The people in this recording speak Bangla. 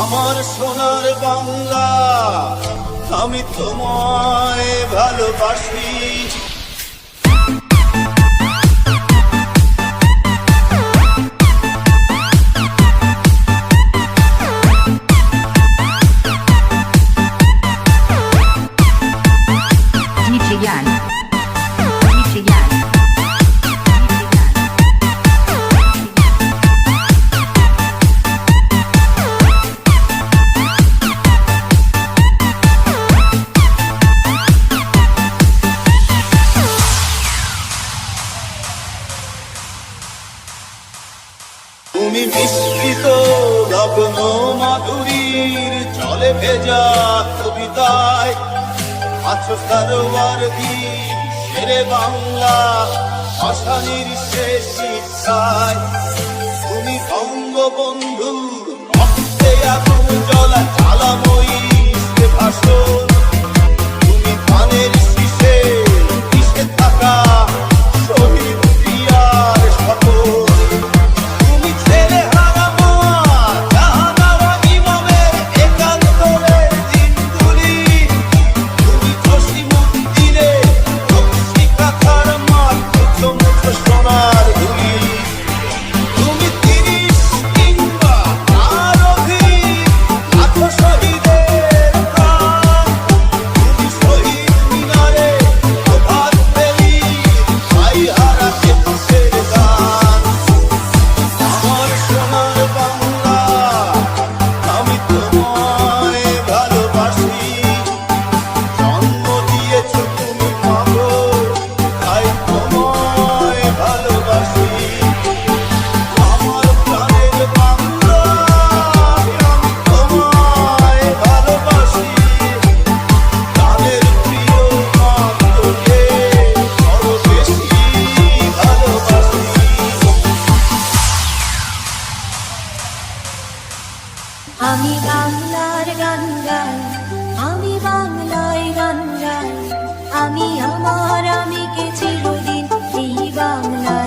আমার সোনার বাংলা, আমি তোমায় ভালোবাসি। তুমি মিশ্রিত লগ্ন মাধুরীর জলে ভেজা কবিতায় আছো সরোয়ার দ্বীপ শেরে বাংলা ভাষানির শেষ শিক্ষায়। তুমি বঙ্গবন্ধুর রক্তে আগুন জ্বলা জ্বালাময়ী ভাষণ, তুমি ধানের শীষে মিশে থাকা শহীদ প্রিয়ার শপথ। আমি বাংলার গান গাই, আমি বাংলায় গান গাই, আমি আমার আমিকে চিরদিন এই বাংলায়